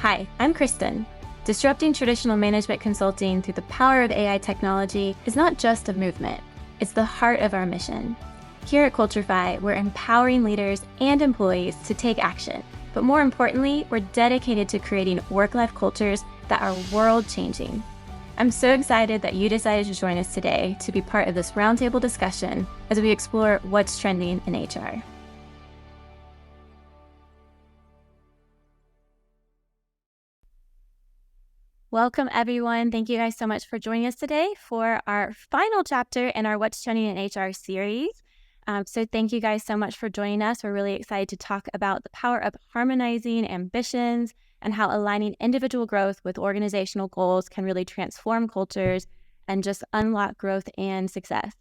Hi, I'm Kristen. Disrupting traditional management consulting through the power of AI technology is not just a movement, it's the heart of our mission. Here at Culturify, we're empowering leaders and employees to take action. But more importantly, we're dedicated to creating work-life cultures that are world-changing. I'm so excited that you decided to join us today to be part of this roundtable discussion as we explore what's trending in HR. Welcome, everyone. Thank you guys so much for joining us today for our final chapter in our What's Trending in HR series. So thank you guys so much for joining us. We're really excited to talk about the power of harmonizing ambitions and how aligning individual growth with organizational goals can really transform cultures and just unlock growth and success.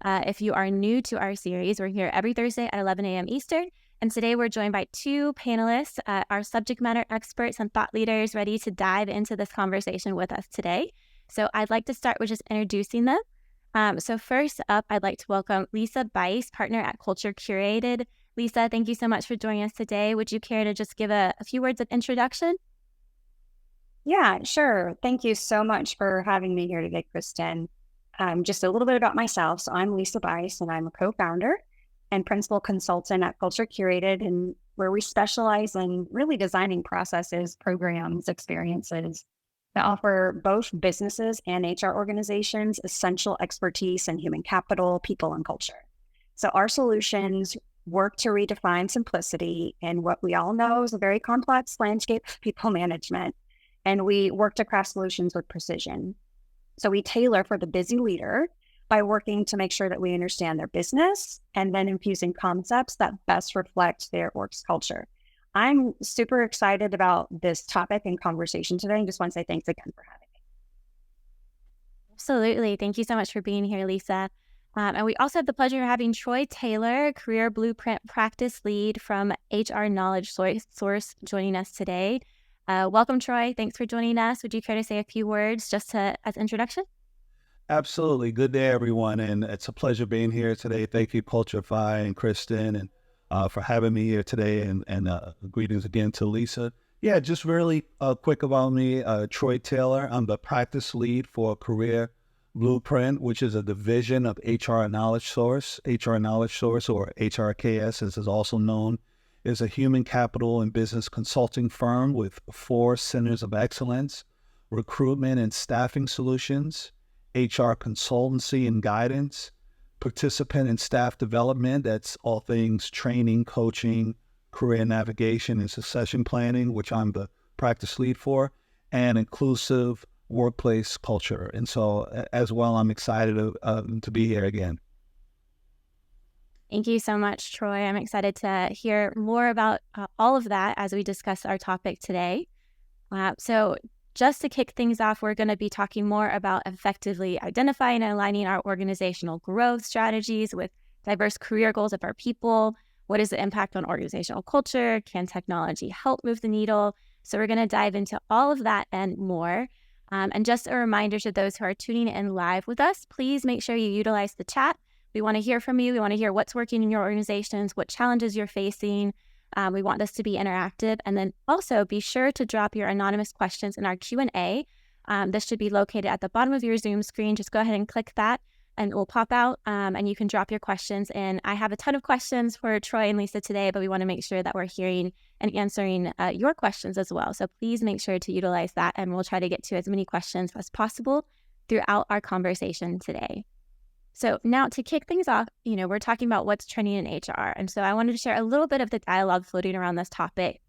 If you are new to our series, we're here every Thursday at 11 a.m. Eastern. And today we're joined by two panelists, our subject matter experts and thought leaders ready to dive into this conversation with us today. So I'd like to start with just introducing them. So first up, I'd like to welcome Lisa Bice, partner at Culture Curated. Lisa, thank you so much for joining us today. Would you care to just give a few words of introduction? Yeah, sure. Thank you so much for having me here today, Kristen. Just a little bit about myself. So I'm Lisa Bice, and I'm a co-founder and principal consultant at Culture Curated, and where we specialize in really designing processes, programs, experiences that offer both businesses and HR organizations essential expertise in human capital, people, and culture. So our solutions work to redefine simplicity in what we all know is a very complex landscape of people management, and we work to craft solutions with precision. So we tailor for the busy leader by working to make sure that we understand their business and then infusing concepts that best reflect their org's culture. I'm super excited about this topic and conversation today, and just want to say thanks again for having me. Absolutely. Thank you so much for being here, Lisa. And we also have the pleasure of having Troy Taylor, Career Blueprint Practice Lead from HR Knowledge Source, joining us today. Welcome, Troy. Thanks for joining us. Would you care to say a few words just as introduction? Absolutely. Good day, everyone. And it's a pleasure being here today. Thank you, Culturify and Kristen, and for having me here today. And greetings again to Lisa. Yeah, just really quick about me. Troy Taylor. I'm the practice lead for Career Blueprint, which is a division of HR Knowledge Source. HR Knowledge Source, or HRKS, as is also known, is a human capital and business consulting firm with 4 centers of excellence: recruitment and staffing solutions, HR consultancy and guidance, participant and staff development, that's all things training, coaching, career navigation, and succession planning, which I'm the practice lead for, and inclusive workplace culture. And so as well, I'm excited to be here again. Thank you so much, Troy. I'm excited to hear more about all of that as we discuss our topic today. So just to kick things off, we're going to be talking more about effectively identifying and aligning our organizational growth strategies with diverse career goals of our people. What is the impact on organizational culture? Can technology help move the needle? So we're going to dive into all of that and more. And just a reminder to those who are tuning in live with us, please make sure you utilize the chat. We want to hear from you. We want to hear what's working in your organizations, what challenges you're facing. We want this to be interactive. And then also be sure to drop your anonymous questions in our Q&A. This should be located at the bottom of your Zoom screen. Just go ahead and click that and it will pop out and you can drop your questions. And I have a ton of questions for Troy and Lisa today, but we want to make sure that we're hearing and answering your questions as well. So please make sure to utilize that, and we'll try to get to as many questions as possible throughout our conversation today. So now to kick things off, we're talking about what's trending in HR. And so I wanted to share a little bit of the dialogue floating around this topic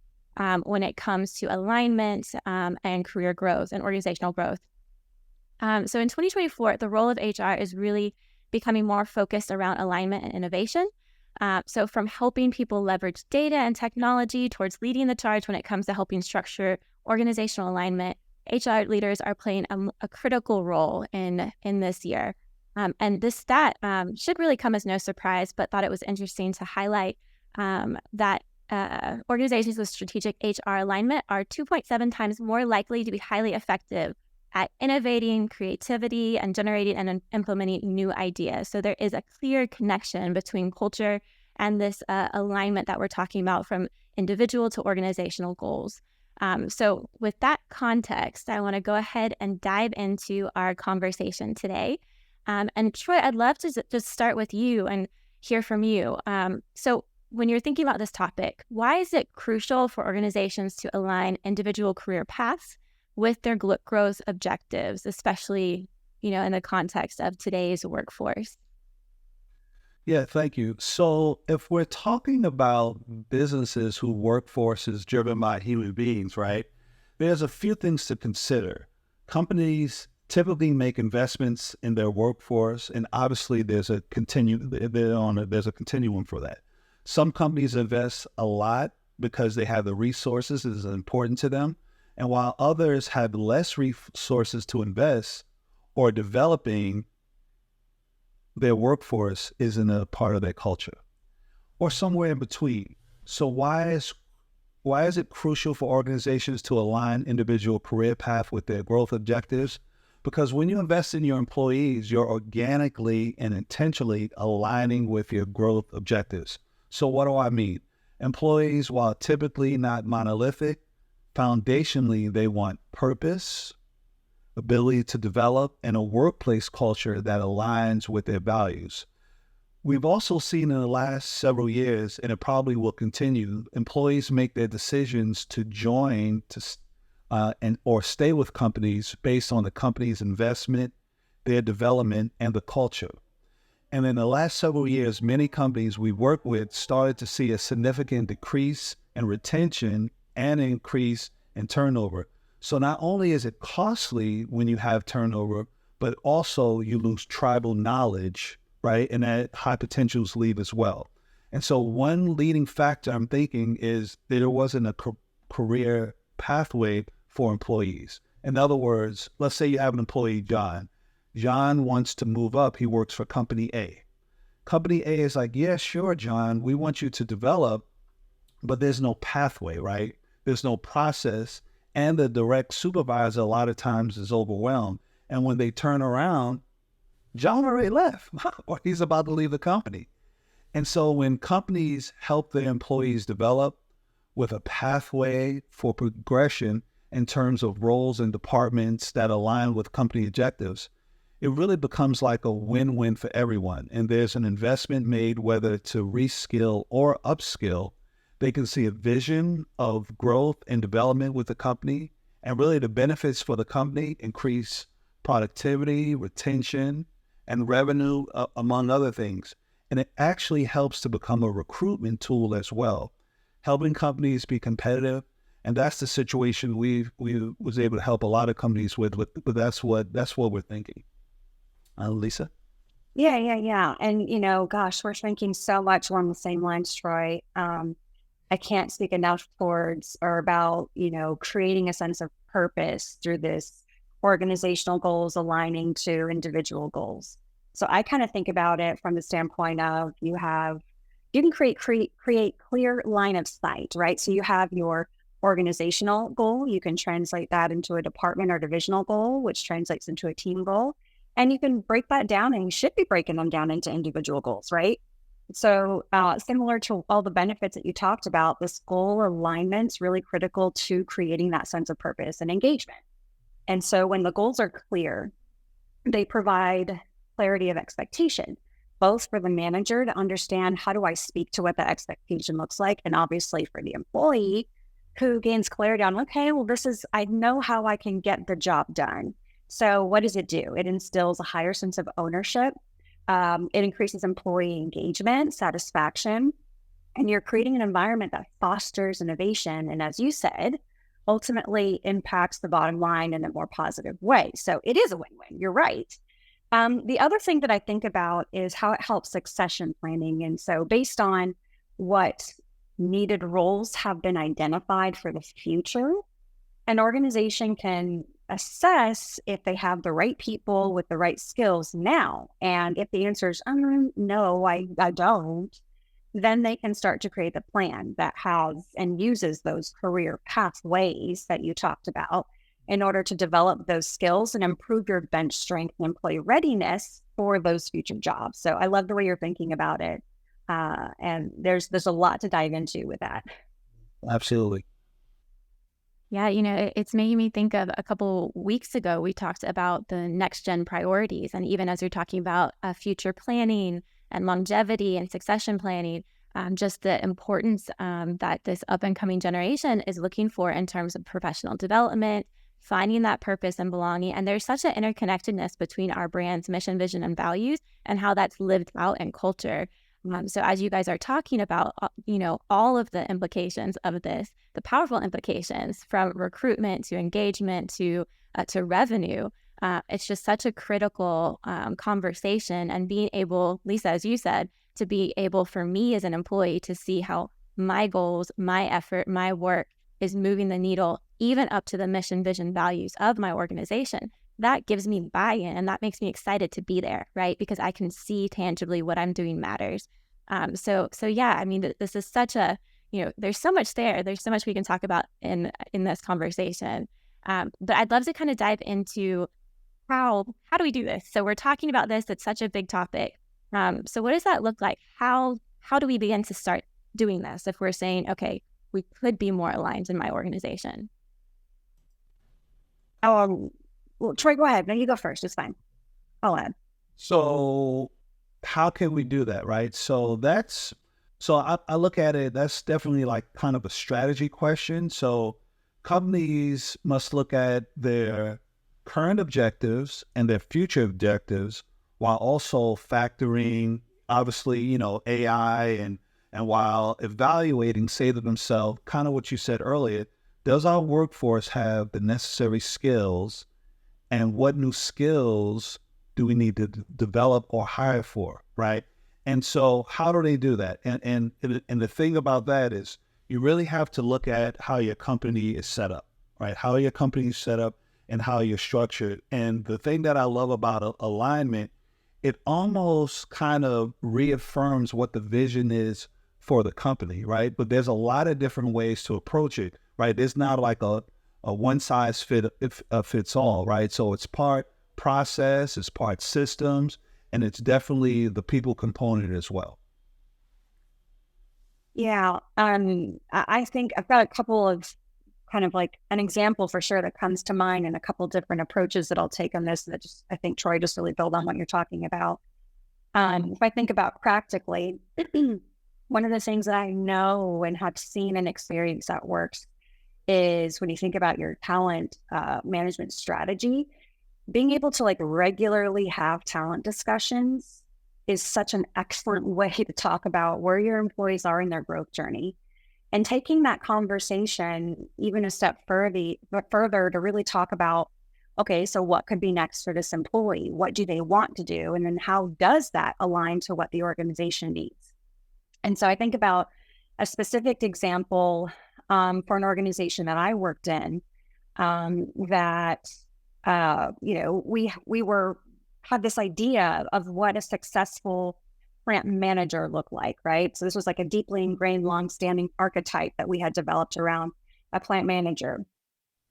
when it comes to alignment and career growth and organizational growth. So in 2024, the role of HR is really becoming more focused around alignment and innovation. So from helping people leverage data and technology towards leading the charge when it comes to helping structure organizational alignment, HR leaders are playing a critical role in this year. And this stat should really come as no surprise, but thought it was interesting to highlight that organizations with strategic HR alignment are 2.7 times more likely to be highly effective at innovating, creativity, and generating and implementing new ideas. So there is a clear connection between culture and this alignment that we're talking about from individual to organizational goals. So with that context, I want to go ahead and dive into our conversation today. And Troy, I'd love to just start with you and hear from you. So when you're thinking about this topic, why is it crucial for organizations to align individual career paths with their growth objectives, especially, in the context of today's workforce? Yeah, thank you. So if we're talking about businesses whose workforce is driven by human beings, right? There's a few things to consider. Companies typically make investments in their workforce, and obviously there's a continuum for that. Some companies invest a lot because they have the resources that is important to them, and while others have less resources to invest or developing their workforce isn't a part of their culture, or somewhere in between. So why is it crucial for organizations to align individual career path with their growth objectives? Because when you invest in your employees, you're organically and intentionally aligning with your growth objectives. So what do I mean? Employees, while typically not monolithic, foundationally, they want purpose, ability to develop, and a workplace culture that aligns with their values. We've also seen in the last several years, and it probably will continue, employees make their decisions to join or stay with companies based on the company's investment, their development, and the culture. And in the last several years, many companies we work with started to see a significant decrease in retention and increase in turnover. So not only is it costly when you have turnover, but also you lose tribal knowledge, right? And that high potentials leave as well. And so one leading factor I'm thinking is that there wasn't a career pathway for employees. In other words, let's say you have an employee, John. John wants to move up. He works for company A. Company A is like, yeah, sure, John, we want you to develop, but there's no pathway, right? There's no process. And the direct supervisor a lot of times is overwhelmed. And when they turn around, John already left or he's about to leave the company. And so when companies help their employees develop with a pathway for progression in terms of roles and departments that align with company objectives, it really becomes like a win-win for everyone. And there's an investment made whether to reskill or upskill. They can see a vision of growth and development with the company, and really the benefits for the company increase productivity, retention, and revenue, among other things. And it actually helps to become a recruitment tool as well, helping companies be competitive. And that's the situation we was able to help a lot of companies with, but that's what we're thinking. Lisa? Yeah. And, gosh, we're thinking so much along the same lines, Troy. I can't speak enough towards or about, creating a sense of purpose through this organizational goals aligning to individual goals. So I kind of think about it from the standpoint of you can create clear line of sight, right? So you have your organizational goal. You can translate that into a department or divisional goal, which translates into a team goal. And you can break that down, and you should be breaking them down into individual goals, right? So similar to all the benefits that you talked about, this goal alignment's really critical to creating that sense of purpose and engagement. And so when the goals are clear, they provide clarity of expectation, both for the manager to understand how do I speak to what the expectation looks like, and obviously for the employee who gains clarity on, okay, well, I know how I can get the job done. So what does it do? It instills a higher sense of ownership. It increases employee engagement, satisfaction, and you're creating an environment that fosters innovation. And as you said, ultimately impacts the bottom line in a more positive way. So it is a win-win. You're right. The other thing that I think about is how it helps succession planning. And so based on what needed roles have been identified for the future, an organization can assess if they have the right people with the right skills now. And if the answer is, no, I don't, then they can start to create a plan that has and uses those career pathways that you talked about in order to develop those skills and improve your bench strength and employee readiness for those future jobs. So I love the way you're thinking about it. And there's a lot to dive into with that. Absolutely. Yeah, you know, it's making me think of a couple weeks ago, we talked about the next gen priorities. And even as you're talking about future planning and longevity and succession planning, just the importance that this up and coming generation is looking for in terms of professional development, finding that purpose and belonging. And there's such an interconnectedness between our brand's mission, vision, and values and how that's lived out in culture. So as you guys are talking about, you know, all of the implications of this, the powerful implications from recruitment to engagement to revenue, it's just such a critical conversation. And being able, Lisa, as you said, to be able for me as an employee to see how my goals, my effort, my work is moving the needle, even up to the mission, vision, values of my organization. That gives me buy-in and that makes me excited to be there, right? Because I can see tangibly what I'm doing matters. So yeah, I mean, this is such a, you know, there's so much there. There's so much we can talk about in this conversation. But I'd love to kind of dive into how do we do this? So we're talking about this. It's such a big topic. So what does that look like? How do we begin to start doing this if we're saying, okay, we could be more aligned in my organization? Well, Troy, go ahead. No, you go first. It's fine. I'll add. So how can we do that, right? I look at it, that's definitely like kind of a strategy question. So companies must look at their current objectives and their future objectives while also factoring, obviously, you know, AI and while evaluating, say to themselves, kind of what you said earlier, does our workforce have the necessary skills and what new skills do we need to develop or hire for, right? And so how do they do that? And the thing about that is you really have to look at how your company is set up, right? How your company is set up and how you're structured. And the thing that I love about alignment, it almost kind of reaffirms what the vision is for the company, right? But there's a lot of different ways to approach it, right? It's not like a one size fits all, right? So it's part process, it's part systems, and it's definitely the people component as well. Yeah. I think I've got a couple of kind of like an example for sure that comes to mind and a couple different approaches that I'll take on this that just, I think Troy just really build on what you're talking about. If I think about practically, one of the things that I know and have seen and experienced that works is when you think about your talent management strategy, being able to like regularly have talent discussions is such an excellent way to talk about where your employees are in their growth journey and taking that conversation even a step further to really talk about, okay, so what could be next for this employee? What do they want to do? And then how does that align to what the organization needs? And so I think about a specific example for an organization that I worked in that we had this idea of what a successful plant manager looked like, right? So this was like a deeply ingrained, long-standing archetype that we had developed around a plant manager.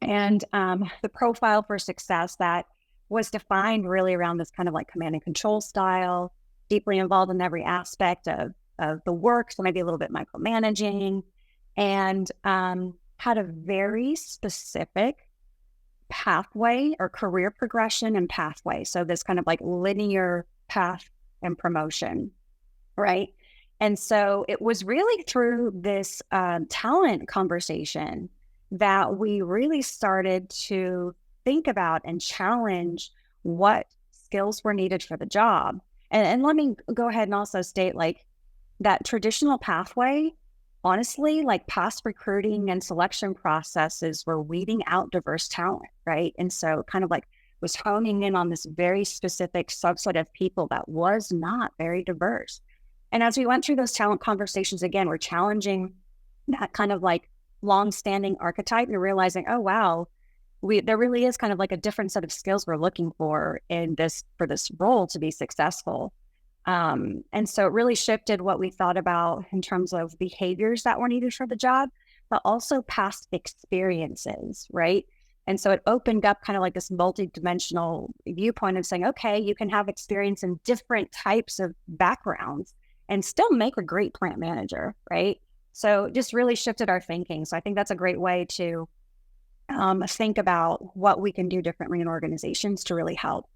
And the profile for success that was defined really around this kind of like command and control style, deeply involved in every aspect of the work, so maybe a little bit micromanaging, and had a very specific pathway or career progression and pathway. So this kind of like linear path and promotion, right? And so it was really through this talent conversation that we really started to think about and challenge what skills were needed for the job. And let me go ahead and also state like that traditional pathway, honestly, like past recruiting and selection processes were weeding out diverse talent, right? And so kind of like was honing in on this very specific subset of people that was not very diverse. And as we went through those talent conversations, again, we're challenging that kind of like long-standing archetype and realizing, oh, wow, there really is kind of like a different set of skills we're looking for for this role to be successful. And so it really shifted what we thought about in terms of behaviors that were needed for the job, but also past experiences, right? And so it opened up kind of like this multi-dimensional viewpoint of saying, okay, you can have experience in different types of backgrounds and still make a great plant manager, right? So it just really shifted our thinking. So I think that's a great way to think about what we can do differently in organizations to really help.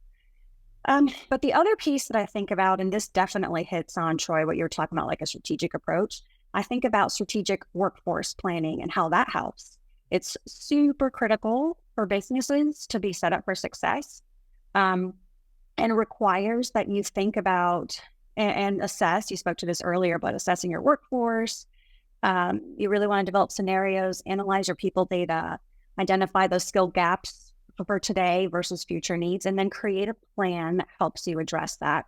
But the other piece that I think about, and this definitely hits on, Troy, what you're talking about, like a strategic approach, I think about strategic workforce planning and how that helps. It's super critical for businesses to be set up for success, and requires that you think about and assess. You spoke to this earlier, but assessing your workforce. You really want to develop scenarios, analyze your people data, identify those skill gaps for today versus future needs, and then create a plan that helps you address that.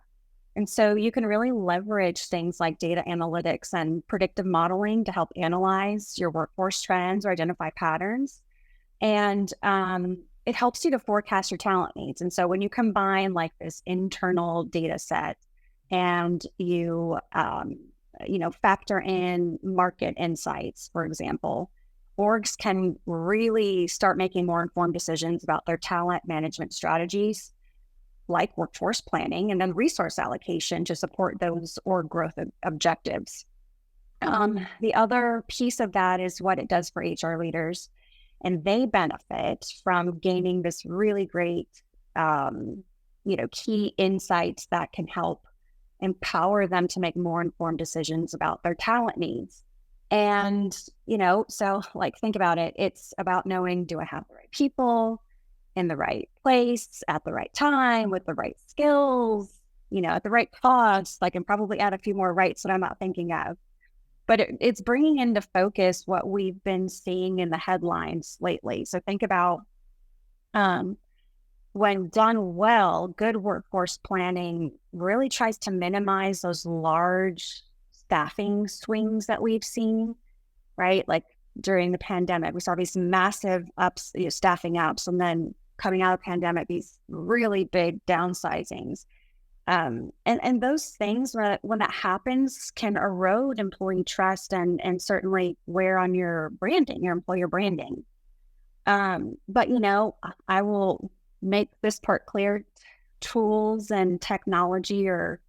And so you can really leverage things like data analytics and predictive modeling to help analyze your workforce trends or identify patterns. And it helps you to forecast your talent needs. And so when you combine like this internal data set and you factor in market insights, for example, orgs can really start making more informed decisions about their talent management strategies, like workforce planning and then resource allocation to support those org growth objectives. The other piece of that is what it does for HR leaders, and they benefit from gaining this really great, key insights that can help empower them to make more informed decisions about their talent needs. And, so like, think about it. It's about knowing, do I have the right people in the right place at the right time with the right skills, at the right cost? I can probably add a few more rights that I'm not thinking of. But it's bringing into focus what we've been seeing in the headlines lately. So think about when done well, good workforce planning really tries to minimize those large staffing swings that we've seen, right? Like during the pandemic, we saw these massive ups, staffing ups, and then coming out of the pandemic, these really big downsizings. And those things, when that happens, can erode employee trust and certainly wear on your branding, your employer branding. But, I will make this part clear. Tools and technology they're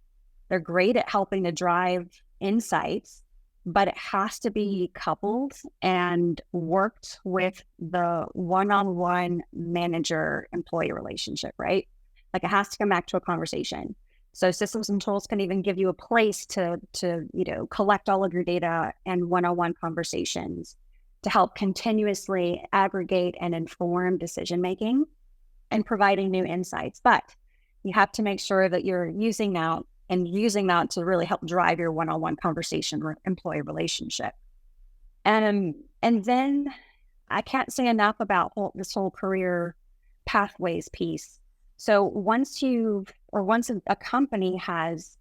great at helping to drive insights, but it has to be coupled and worked with the one-on-one manager-employee relationship, right? Like it has to come back to a conversation. So systems and tools can even give you a place to collect all of your data and one-on-one conversations to help continuously aggregate and inform decision-making and providing new insights. But you have to make sure that you're using that to really help drive your one-on-one conversation or employee relationship. And then I can't say enough about this whole career pathways piece. So once a company has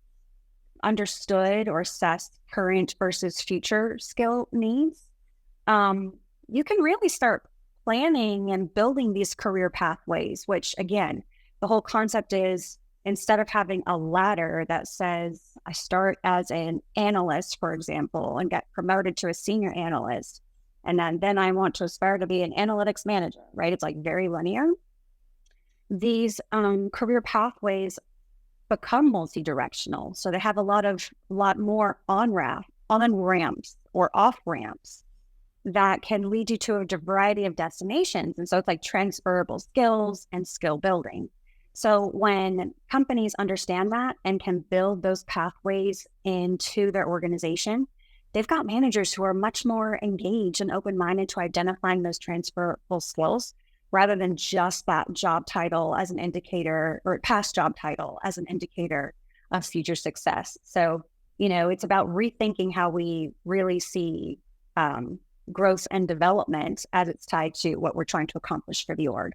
understood or assessed current versus future skill needs, you can really start planning and building these career pathways, which again, the whole concept is, instead of having a ladder that says, I start as an analyst, for example, and get promoted to a senior analyst, and then I want to aspire to be an analytics manager, right? It's like very linear. These career pathways become multi-directional. So they have a lot more on-ramps or off-ramps that can lead you to a variety of destinations. And so it's like transferable skills and skill building. So when companies understand that and can build those pathways into their organization, they've got managers who are much more engaged and open-minded to identifying those transferable skills rather than just that job title as an indicator, or past job title as an indicator of future success. So, it's about rethinking how we really see growth and development as it's tied to what we're trying to accomplish for the org.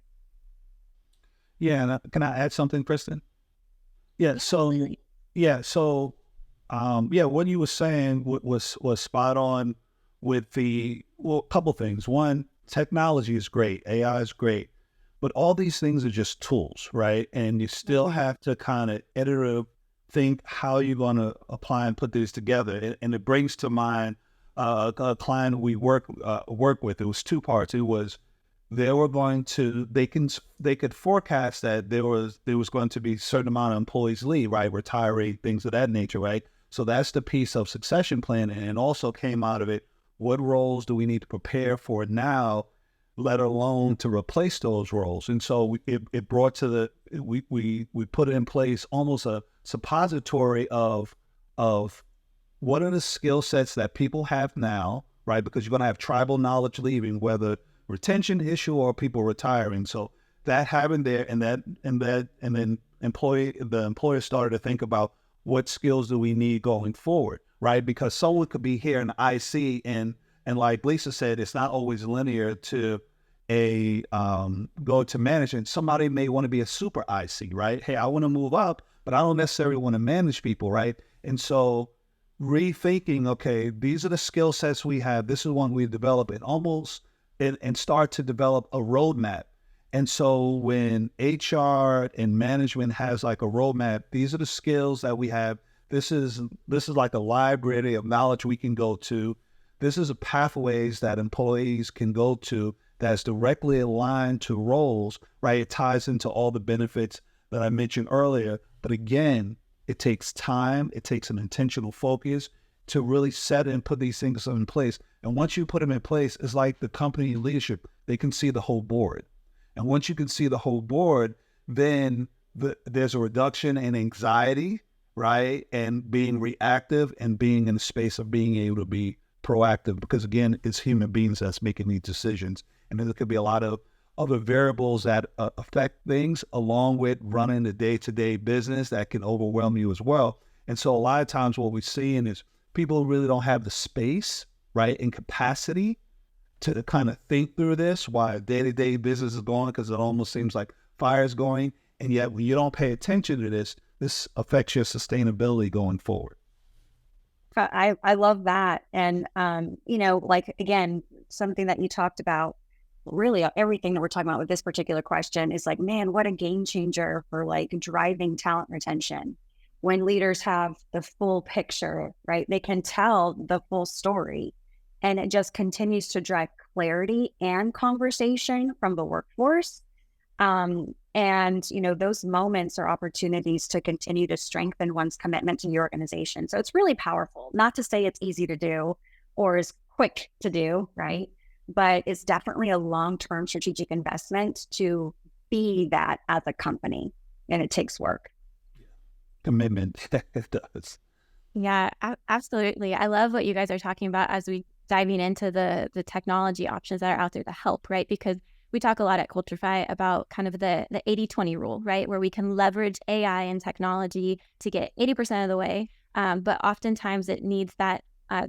Yeah, and can I add something, Kristen? Yeah. So what you were saying was spot on with a couple things. One, technology is great, AI is great, but all these things are just tools, right? And you still have to kind of iterative think how you're going to apply and put these together. And it brings to mind a client we work with. It was two parts. It was they could forecast that there was going to be a certain amount of employees leave, right, retiring, things of that nature, right? So that's the piece of succession planning, and also came out of it, what roles do we need to prepare for now let alone to replace those roles. And so it brought to we put in place almost a suppository of what are the skill sets that people have now, right? Because you're going to have tribal knowledge leaving, whether retention issue or people retiring. So that happened there, and then the employer started to think about what skills do we need going forward, right? Because someone could be here in IC, and like Lisa said, it's not always linear to a go to management. Somebody may want to be a super IC, right? Hey, I want to move up, but I don't necessarily want to manage people, right? And so rethinking, okay, these are the skill sets we have. This is one we develop, and start to develop a roadmap. And so when HR and management has like a roadmap, these are the skills that we have. This is like a library of knowledge we can go to. This is a pathways that employees can go to that's directly aligned to roles, right? It ties into all the benefits that I mentioned earlier. But again, it takes time. It takes an intentional focus to really set and put these things in place. And once you put them in place, it's like the company leadership. They can see the whole board. And once you can see the whole board, then there's a reduction in anxiety, right? And being reactive and being in the space of being able to be proactive, because again, it's human beings that's making these decisions. And then there could be a lot of other variables that affect things along with running the day-to-day business that can overwhelm you as well. And so a lot of times what we're seeing is people really don't have the space, right, and capacity to kind of think through this while day-to-day business is going, because it almost seems like fire is going. And yet when you don't pay attention to this affects your sustainability going forward. I love that. And, like, again, something that you talked about, really everything that we're talking about with this particular question is like, man, what a game changer for like driving talent retention. When leaders have the full picture, right? They can tell the full story, and it just continues to drive clarity and conversation from the workforce. And, those moments are opportunities to continue to strengthen one's commitment to the organization. So it's really powerful, not to say it's easy to do or is quick to do, right? But it's definitely a long-term strategic investment to be that as a company, and it takes work. Commitment. It does. Yeah, absolutely. I love what you guys are talking about as we diving into the technology options that are out there to help, right? Because we talk a lot at Culturify about kind of the 80-20 rule, right? Where we can leverage AI and technology to get 80% of the way. But oftentimes it needs that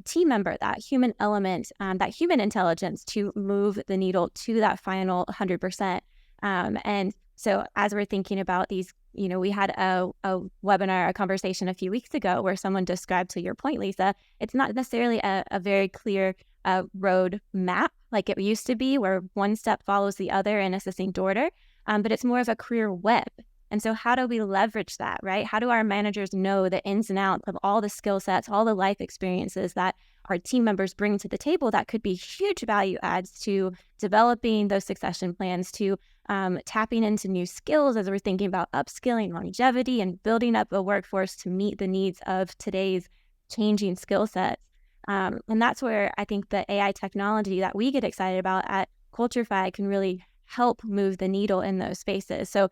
team member, that human element, that human intelligence to move the needle to that final 100%. And so as we're thinking about these, we had a webinar, a conversation a few weeks ago where someone described, to your point, Lisa, it's not necessarily a very clear road map like it used to be, where one step follows the other in a succinct order, but it's more of a career web. And so how do we leverage that, right? How do our managers know the ins and outs of all the skill sets, all the life experiences that our team members bring to the table that could be huge value adds to developing those succession plans, to tapping into new skills as we're thinking about upskilling, longevity, and building up a workforce to meet the needs of today's changing skill sets. And that's where I think the AI technology that we get excited about at Culturify can really help move the needle in those spaces. So,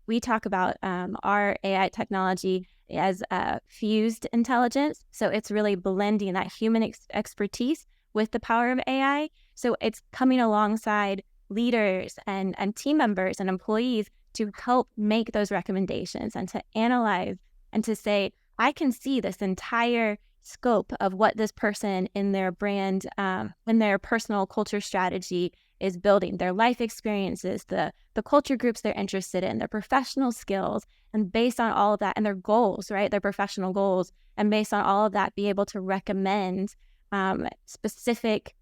we talk about our AI technology as fused intelligence. So it's really blending that human expertise with the power of AI. So it's coming alongside leaders and team members and employees to help make those recommendations and to analyze and to say, I can see this entire scope of what this person in their brand, in their personal culture strategy is building, their life experiences, the culture groups they're interested in, their professional skills, and based on all of that, and their goals, right, their professional goals, and based on all of that, be able to recommend specific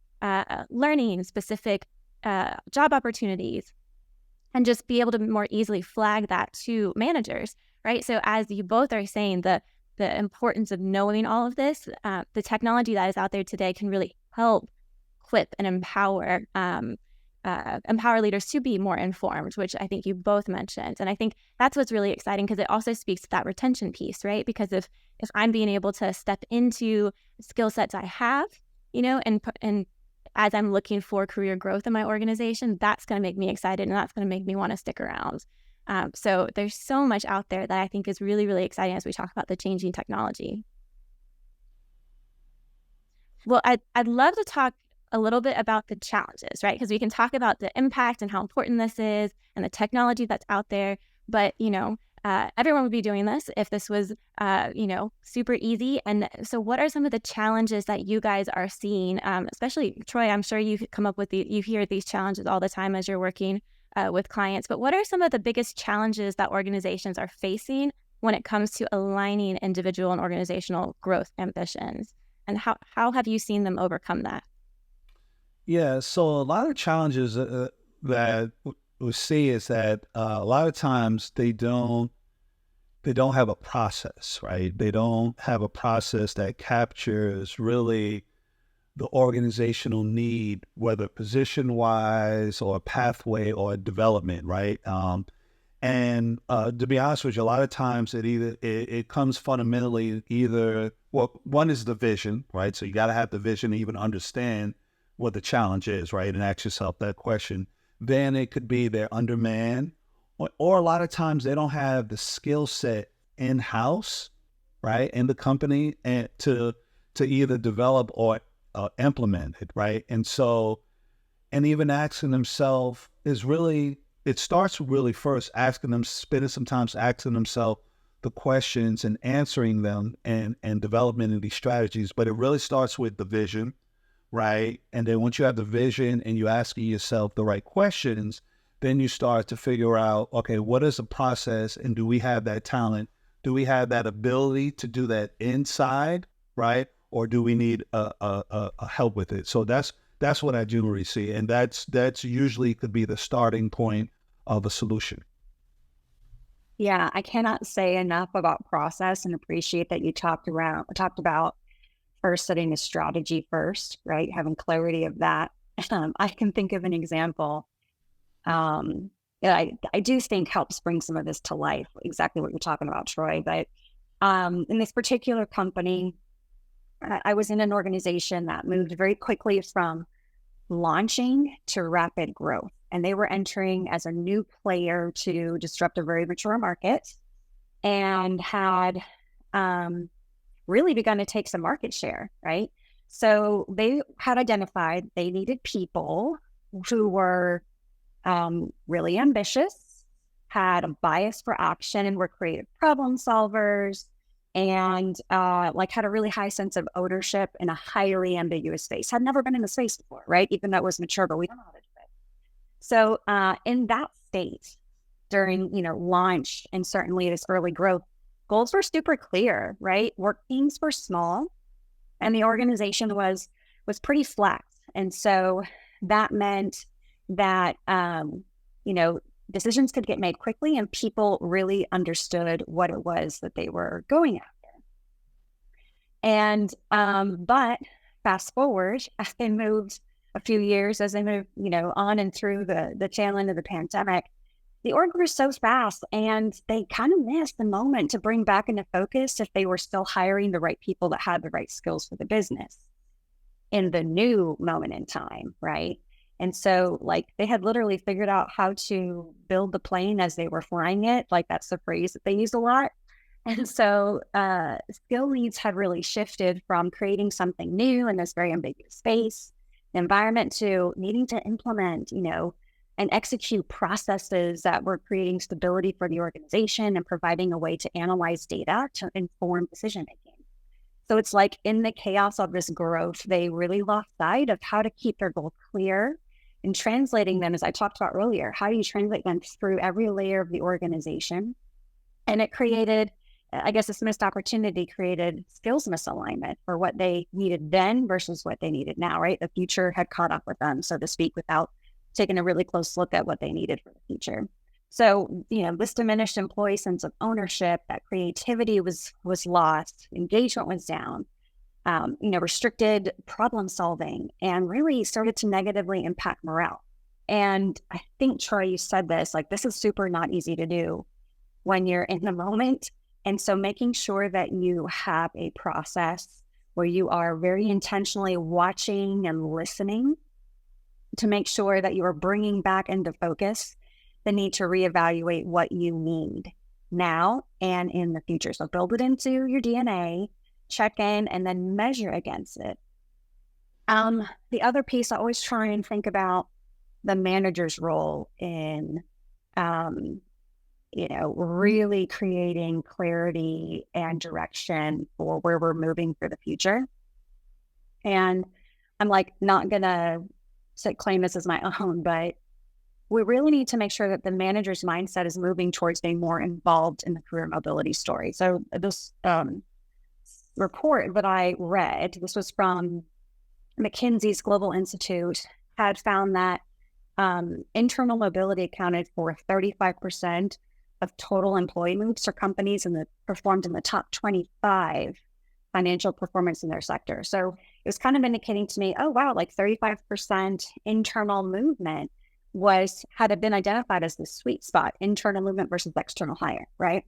learning, specific job opportunities, and just be able to more easily flag that to managers, right? So as you both are saying, the importance of knowing all of this, the technology that is out there today can really help equip and empower leaders to be more informed, which I think you both mentioned. And I think that's what's really exciting, because it also speaks to that retention piece, right? Because if I'm being able to step into skill sets I have, and as I'm looking for career growth in my organization, that's going to make me excited and that's going to make me want to stick around. So there's so much out there that I think is really, really exciting as we talk about the changing technology. Well, I'd love to talk a little bit about the challenges, right? Because we can talk about the impact and how important this is and the technology that's out there. But, everyone would be doing this if this was, super easy. And so what are some of the challenges that you guys are seeing? Especially, Troy, I'm sure you come up with you hear these challenges all the time as you're working with clients. But what are some of the biggest challenges that organizations are facing when it comes to aligning individual and organizational growth ambitions? And how have you seen them overcome that? Yeah, so a lot of challenges that we see is that a lot of times they don't have a process, right? They don't have a process that captures really the organizational need, whether position wise or a pathway or a development, right? And to be honest with you, a lot of times it comes fundamentally either, well, one is the vision, right? So you got to have the vision to even understand what the challenge is, right? And ask yourself that question. Then it could be they're undermanned, or a lot of times they don't have the skill set in-house, right, in the company and to either develop or implement it, right? And so, and even asking themselves is really, it starts really first spending some time asking themselves the questions and answering them and development of these strategies. But it really starts with the vision, right? And then once you have the vision and you asking yourself the right questions, then you start to figure out, okay, what is the process and do we have that talent? Do we have that ability to do that inside, right? Or do we need a help with it? So that's what I generally see, and that's usually could be the starting point of a solution. Yeah, I cannot say enough about process and appreciate that you talked about first setting a strategy first, right? Having clarity of that. I can think of an example that I do think helps bring some of this to life, exactly what you're talking about, Troy. But in this particular company, I was in an organization that moved very quickly from launching to rapid growth. And they were entering as a new player to disrupt a very mature market and had really begun to take some market share, right? So they had identified they needed people who were really ambitious, had a bias for action, and were creative problem solvers, and had a really high sense of ownership in a highly ambiguous space. Had never been in the space before, right? Even though it was mature, but we don't know how to do it. So in that state, during launch and certainly this early growth, goals were super clear, right? Work teams were small, and the organization was pretty flat, and so that meant that decisions could get made quickly, and people really understood what it was that they were going after. And but fast forward, as they moved a few years, as they moved on and through the tail end of the pandemic, the org grew so fast, and they kind of missed the moment to bring back into focus if they were still hiring the right people that had the right skills for the business in the new moment in time, right? And so they had literally figured out how to build the plane as they were flying it. That's the phrase that they use a lot. And so skill needs had really shifted from creating something new in this very ambiguous space, environment, to needing to implement, and execute processes that were creating stability for the organization and providing a way to analyze data to inform decision making. So it's in the chaos of this growth, they really lost sight of how to keep their goals clear and translating them, as I talked about earlier. How do you translate them through every layer of the organization? And it created, I guess, this missed opportunity created skills misalignment for what they needed then versus what they needed now, right? The future had caught up with them, so to speak, without taking a really close look at what they needed for the future. So, this diminished employee sense of ownership, that creativity was lost, engagement was down, restricted problem solving, and really started to negatively impact morale. And I think, Troy, you said this, this is super not easy to do when you're in the moment. And so making sure that you have a process where you are very intentionally watching and listening to make sure that you are bringing back into focus the need to reevaluate what you need now and in the future. So build it into your DNA, check in, and then measure against it. The other piece, I always try and think about the manager's role in, really creating clarity and direction for where we're moving for the future. And I'm like, not going to claim this as my own, but we really need to make sure that the manager's mindset is moving towards being more involved in the career mobility story. So this report that I read, this was from McKinsey's Global Institute, had found that internal mobility accounted for 35% of total employee moves for companies performed in the top 25 financial performance in their sector. So it was kind of indicating to me, oh, wow, like 35% internal movement had been identified as the sweet spot, internal movement versus external hire, right?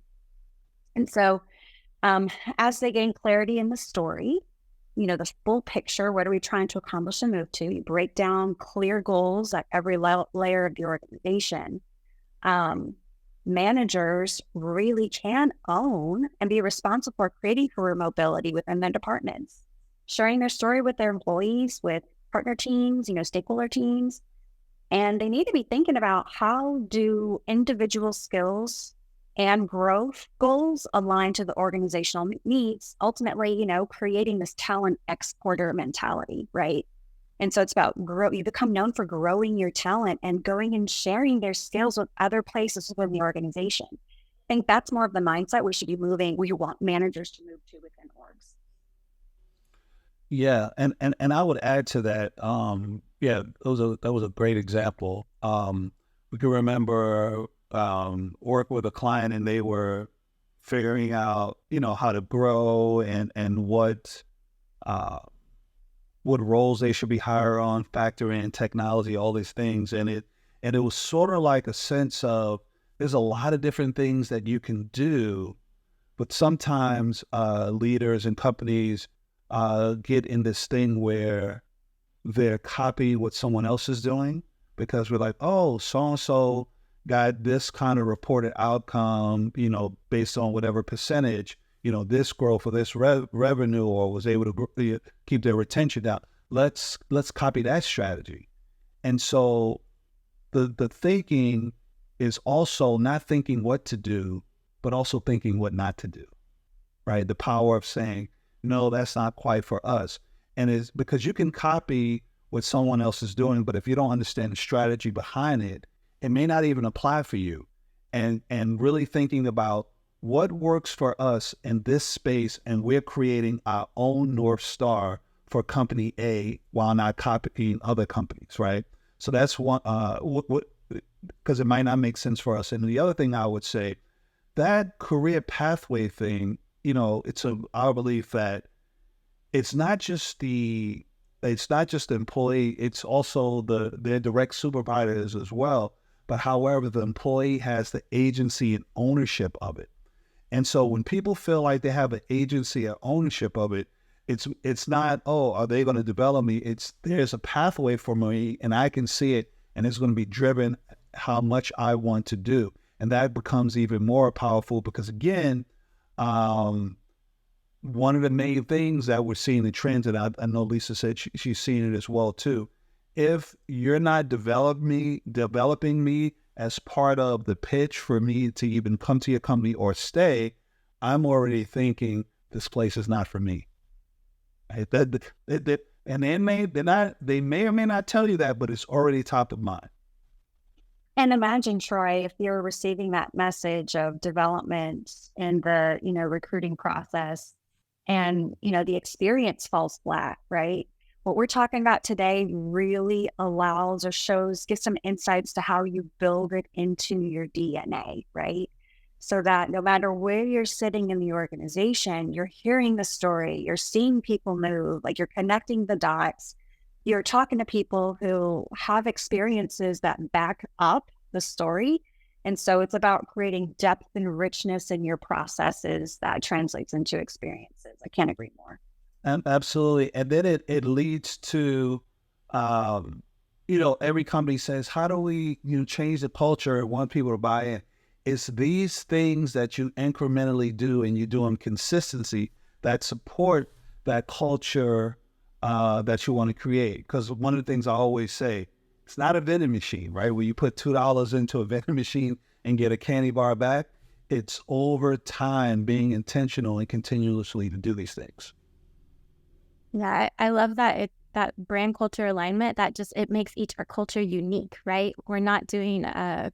And so as they gain clarity in the story, the full picture, what are we trying to accomplish and move to? You break down clear goals at every layer of the organization. Managers really can own and be responsible for creating career mobility within their departments, sharing their story with their employees, with partner teams, stakeholder teams. And they need to be thinking about how do individual skills and growth goals align to the organizational needs, ultimately, creating this talent exporter mentality, right? And so it's about you become known for growing your talent and going and sharing their skills with other places within the organization. I think that's more of the mindset we want managers to move to within orgs. Yeah, and I would add to that. That was a great example. We can remember work with a client, and they were figuring out, how to grow and what roles they should be hired on, factor in technology, all these things, and it was sort of like a sense of there's a lot of different things that you can do, but sometimes leaders and companies get in this thing where they're copying what someone else is doing, because we're like, oh, so-and-so got this kind of reported outcome, based on whatever percentage, this growth or this revenue, or was able to keep their retention down. Let's copy that strategy. And so the thinking is also not thinking what to do, but also thinking what not to do, right? The power of saying, no, that's not quite for us. And it's because you can copy what someone else is doing, but if you don't understand the strategy behind it, it may not even apply for you. And really thinking about what works for us in this space, and we're creating our own North Star for company A while not copying other companies, right? So that's one, because it might not make sense for us. And the other thing I would say, that career pathway thing, it's our belief that it's not just the employee, it's also their direct supervisors as well. But however, the employee has the agency and ownership of it. And so when people feel like they have an agency or ownership of it, it's not, oh, are they going to develop me? There's a pathway for me and I can see it, and it's going to be driven how much I want to do. And that becomes even more powerful because, again, one of the main things that we're seeing the trends, and I know Lisa said she's seeing it as well too. If you're not developing me as part of the pitch for me to even come to your company or stay, I'm already thinking this place is not for me. Right? And they may or may not tell you that, but it's already top of mind. And imagine, Troy, if you're receiving that message of development in the, recruiting process, and, the experience falls flat, right? What we're talking about today really allows or gives some insights to how you build it into your DNA, right? So that no matter where you're sitting in the organization, you're hearing the story, you're seeing people move, like you're connecting the dots, you're talking to people who have experiences that back up the story. And so it's about creating depth and richness in your processes that translates into experiences. I can't agree more. Absolutely. And then it leads to, every company says, how do we, change the culture and want people to buy in? It's these things that you incrementally do and you do them consistency that support that culture that you want to create. Because one of the things I always say, it's not a vending machine, right? Where you put $2 into a vending machine and get a candy bar back. It's over time being intentional and continuously to do these things. Yeah, I love that that brand culture alignment, that just it makes each our culture unique, right? We're not doing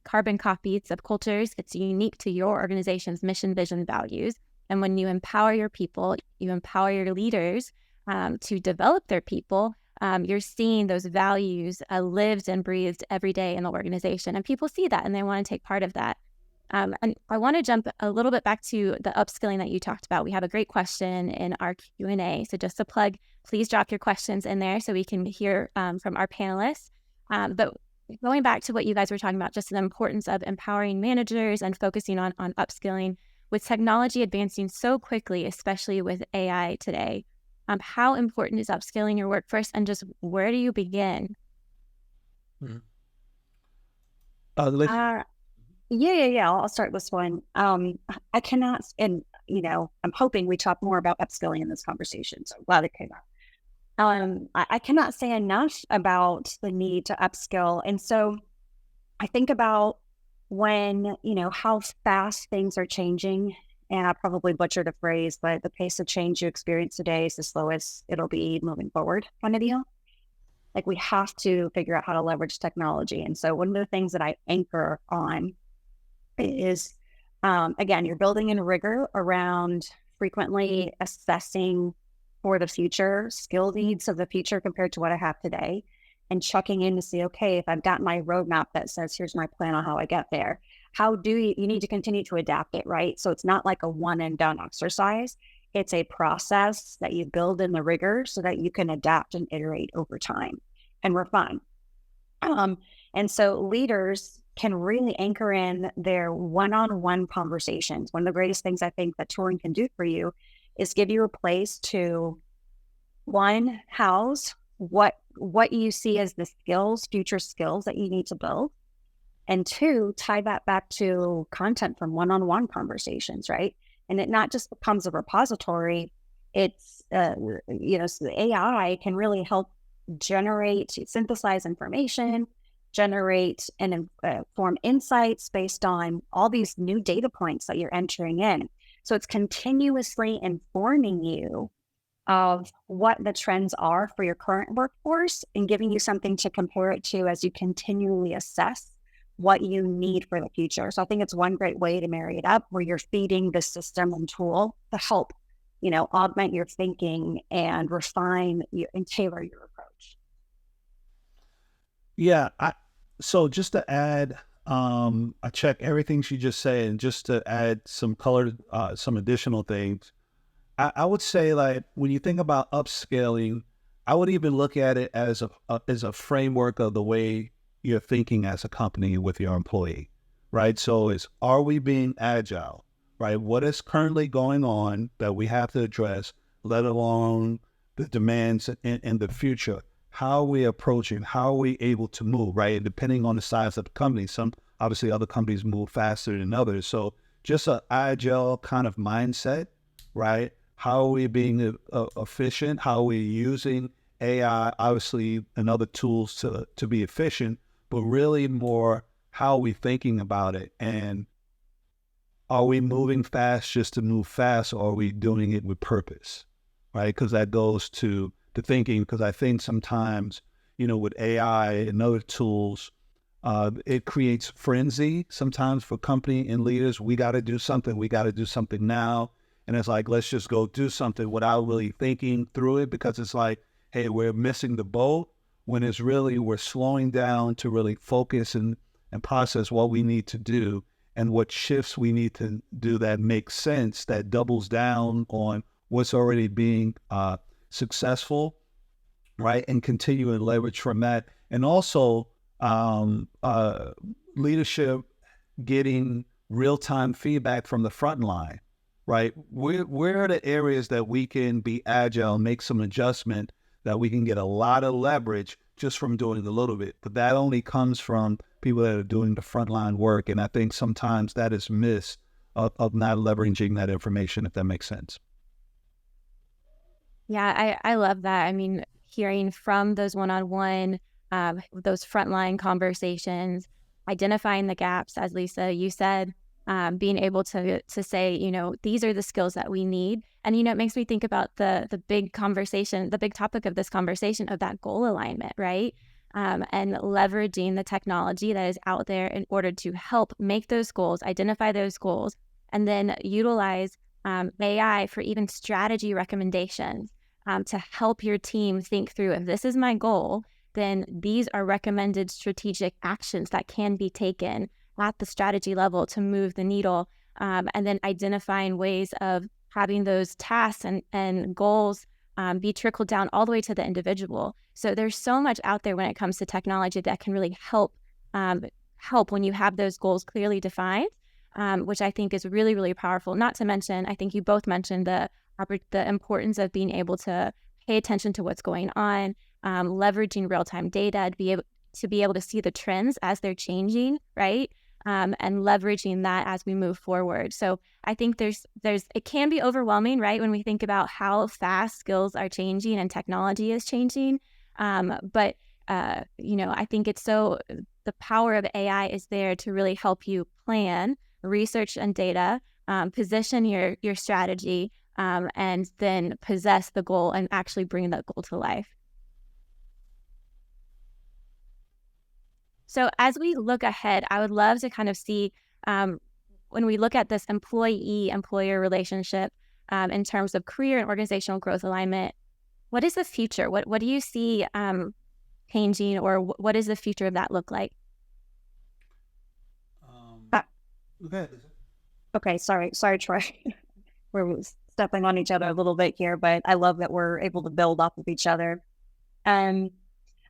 carbon copies of cultures. It's unique to your organization's mission, vision, values. And when you empower your people, you empower your leaders to develop their people, you're seeing those values lived and breathed every day in the organization. And people see that and they want to take part of that. And I want to jump a little bit back to the upskilling that you talked about. We have a great question in our Q&A. So just to plug, please drop your questions in there so we can hear from our panelists. But going back to what you guys were talking about, just the importance of empowering managers and focusing on upskilling, with technology advancing so quickly, especially with AI today, how important is upskilling your workforce, and just where do you begin? Mm-hmm. Yeah. I'll start this one. I cannot, and I'm hoping we talk more about upskilling in this conversation. So glad it came up. I cannot say enough about the need to upskill. And so I think about when, how fast things are changing. And I probably butchered a phrase, but the pace of change you experience today is the slowest it'll be moving forward kind of deal. Like we have to figure out how to leverage technology. And so one of the things that I anchor on is, again, you're building in rigor around frequently assessing for the future, skill needs of the future compared to what I have today, and checking in to see, okay, if I've got my roadmap that says, here's my plan on how I get there, how do you need to continue to adapt it, right? So it's not like a one and done exercise. It's a process that you build in the rigor so that you can adapt and iterate over time and refine. And so leaders can really anchor in their one-on-one conversations. One of the greatest things I think that touring can do for you is give you a place to, one, house what you see as the skills, future skills that you need to build. And two, tie that back to content from one-on-one conversations, right? And it not just becomes a repository, it's, so the AI can really help synthesize information, generate and form insights based on all these new data points that you're entering in. So it's continuously informing you of what the trends are for your current workforce and giving you something to compare it to as you continually assess what you need for the future. So I think it's one great way to marry it up where you're feeding the system and tool to help, augment your thinking and refine and tailor your approach. Yeah. So just to add, I check everything she just said, and just to add some color, some additional things. I would say, like, when you think about upscaling, I would even look at it as a framework of the way you're thinking as a company with your employee, right? So are we being agile, right? What is currently going on that we have to address, let alone the demands in the future? How are we approaching? How are we able to move, right? And depending on the size of the company, obviously other companies move faster than others. So just an agile kind of mindset, right? How are we being efficient? How are we using AI, obviously, and other tools to be efficient, but really more, how are we thinking about it? And are we moving fast just to move fast, or are we doing it with purpose, right? Because that goes to the thinking, because I think sometimes, with AI and other tools, it creates frenzy sometimes for company and leaders. We got to do something. We got to do something now. And it's like, let's just go do something without really thinking through it, because it's like, hey, we're missing the boat, when it's really, we're slowing down to really focus and process what we need to do and what shifts we need to do that makes sense, that doubles down on what's already being successful, right? And continue and leverage from that. And also leadership getting real-time feedback from the front line, right? Where are the areas that we can be agile, make some adjustment, that we can get a lot of leverage just from doing a little bit? But that only comes from people that are doing the frontline work. And I think sometimes that is missed of not leveraging that information, if that makes sense. Yeah, I love that. I mean, hearing from those one-on-one, those frontline conversations, identifying the gaps, as Lisa, you said, being able to say, these are the skills that we need. And, it makes me think about the big conversation, the big topic of this conversation of that goal alignment, right? And leveraging the technology that is out there in order to help make those goals, identify those goals, and then utilize AI for even strategy recommendations to help your team think through, if this is my goal, then these are recommended strategic actions that can be taken at the strategy level to move the needle, and then identifying ways of having those tasks and goals be trickled down all the way to the individual. So there's so much out there when it comes to technology that can really help when you have those goals clearly defined, which I think is really, really powerful. Not to mention, I think you both mentioned the importance of being able to pay attention to what's going on, leveraging real-time data to be able to see the trends as they're changing, right? And leveraging that as we move forward. So I think it can be overwhelming, right, when we think about how fast skills are changing and technology is changing. But I think the power of AI is there to really help you plan, research and data, position your strategy, and then possess the goal and actually bring that goal to life. So as we look ahead, I would love to kind of see, when we look at this employee-employer relationship, in terms of career and organizational growth alignment, what is the future? What do you see changing, or what does the future of that look like? Okay. Okay, sorry, Troy. We're stepping on each other a little bit here, but I love that we're able to build off of each other.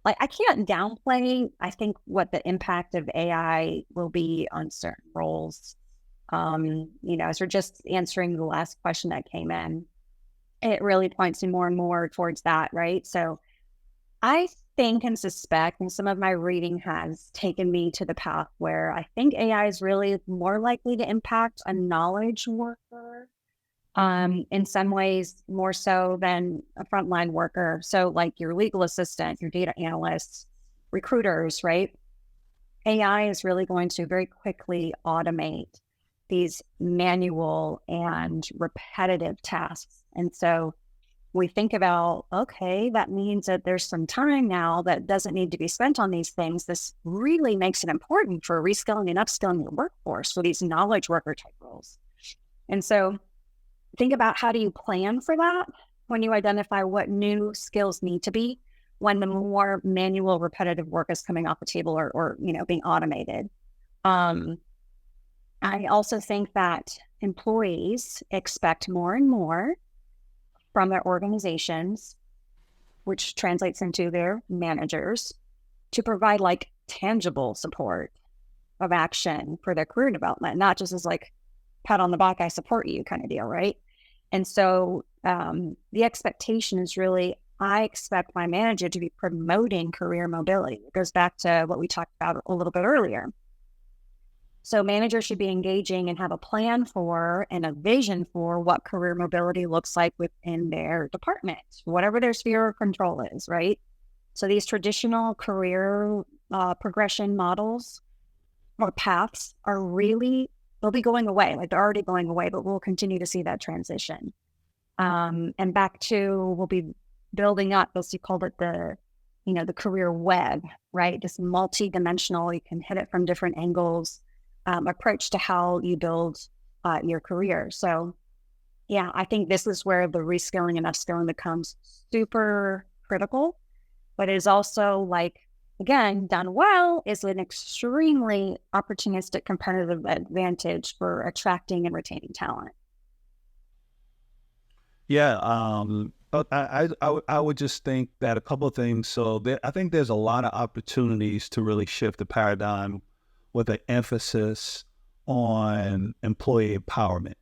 I can't downplay, I think, what the impact of AI will be on certain roles. As we're just answering the last question that came in, it really points me more and more towards that, right? So I think and suspect, and some of my reading has taken me to the path where I think AI is really more likely to impact a knowledge worker, in some ways more so than a frontline worker. So like your legal assistant, your data analysts, recruiters, right? AI is really going to very quickly automate these manual and repetitive tasks. And so we think about, okay, that means that there's some time now that doesn't need to be spent on these things. This really makes it important for reskilling and upskilling your workforce for these knowledge worker type roles. And so think about, how do you plan for that when you identify what new skills need to be when the more manual repetitive work is coming off the table or being automated. I also think that employees expect more and more from their organizations, which translates into their managers, to provide like tangible support of action for their career development, not just as like pat on the back, I support you kind of deal, right? And so the expectation is really, I expect my manager to be promoting career mobility. It goes back to what we talked about a little bit earlier. So managers should be engaging and have a plan for and a vision for what career mobility looks like within their department, whatever their sphere of control is, right? So these traditional career progression models or paths are really, they'll be going away. Like they're already going away, but we'll continue to see that transition. And back to, we'll be building up, as you called it, the career web, right? This multi-dimensional, you can hit it from different angles, approach to how you build your career. So yeah, I think this is where the reskilling and upskilling becomes super critical, but it is also, like, again, done well, is an extremely opportunistic competitive advantage for attracting and retaining talent. Yeah, I would just think that a couple of things. So I think there's a lot of opportunities to really shift the paradigm with an emphasis on employee empowerment,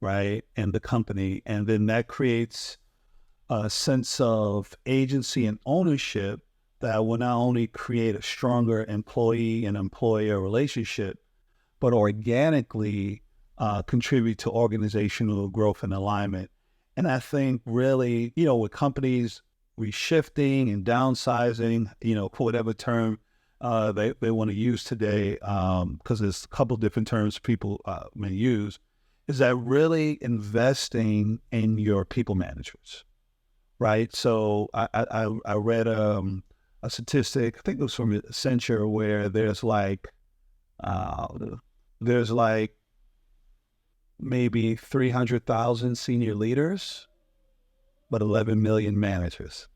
right, and the company. And then that creates a sense of agency and ownership that will not only create a stronger employee and employer relationship, but organically contribute to organizational growth and alignment. And I think really, with companies reshifting and downsizing, for whatever term they want to use today, because there's a couple different terms people may use, is that really investing in your people managers, right? So I read a statistic, I think it was from Accenture, where there's like maybe 300,000 senior leaders, but 11 million managers,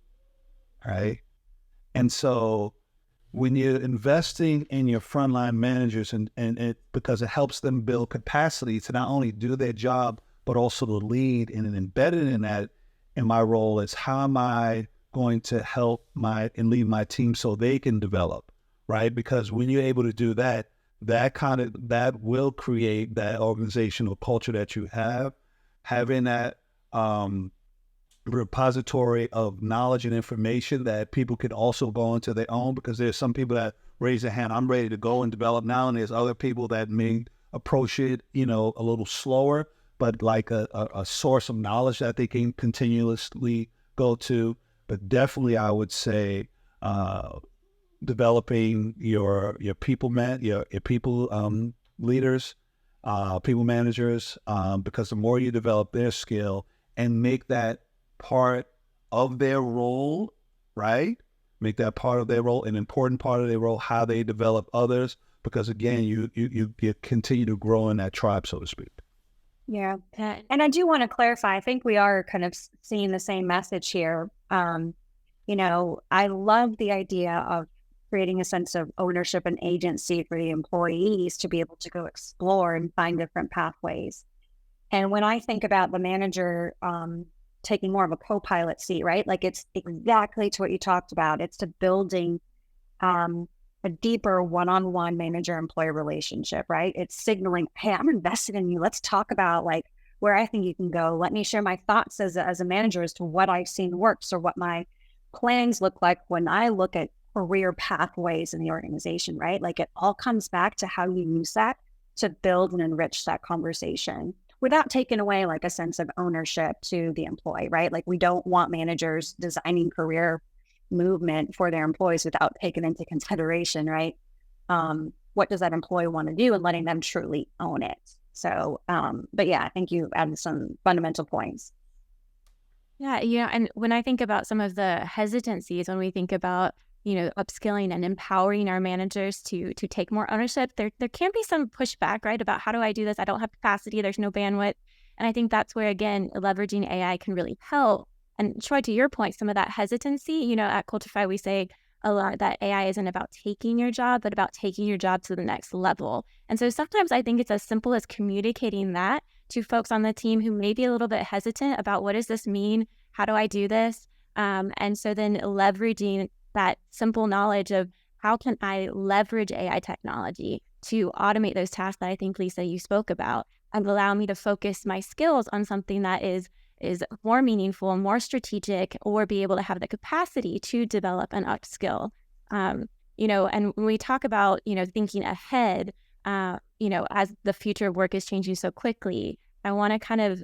right? And so when you're investing in your frontline managers and it, because it helps them build capacity to not only do their job, but also to lead, and embedded in that, in my role is how am I going to help and lead my team so they can develop, right? Because when you're able to do that, that will create that organizational culture that you have, having that repository of knowledge and information that people can also go into their own, because there's some people that raise their hand, I'm ready to go and develop now, and there's other people that may approach it, a little slower, but like a source of knowledge that they can continuously go to. But definitely I would say developing your people leaders, people managers, because the more you develop their skill and make that part of their role, right? Make that part of their role, an important part of their role, how they develop others, because again, you continue to grow in that tribe, so to speak. Yeah. And I do want to clarify, I think we are kind of seeing the same message here. I love the idea of creating a sense of ownership and agency for the employees to be able to go explore and find different pathways. And when I think about the manager taking more of a co-pilot seat, right? Like it's exactly to what you talked about. It's to building a deeper one-on-one manager-employee relationship, right? It's signaling, hey, I'm invested in you. Let's talk about like where I think you can go. Let me share my thoughts as a manager as to what I've seen works or what my plans look like when I look at career pathways in the organization, right? Like it all comes back to how you use that to build and enrich that conversation without taking away like a sense of ownership to the employee, right? Like we don't want managers designing career movement for their employees without taking into consideration, right? What does that employee want to do, and letting them truly own it. So, but yeah, I think you added some fundamental points. Yeah, and when I think about some of the hesitancies, when we think about, upskilling and empowering our managers to take more ownership, there can be some pushback, right? About how do I do this? I don't have capacity. There's no bandwidth. And I think that's where, again, leveraging AI can really help. And Troy, to your point, some of that hesitancy, at Cultify, we say a lot that AI isn't about taking your job, but about taking your job to the next level. And so sometimes I think it's as simple as communicating that to folks on the team who may be a little bit hesitant about what does this mean? How do I do this? And so then leveraging that simple knowledge of how can I leverage AI technology to automate those tasks that I think, Lisa, you spoke about, and allow me to focus my skills on something that is more meaningful, more strategic, or be able to have the capacity to develop and upskill. And when we talk about, thinking ahead, as the future of work is changing so quickly, I want to kind of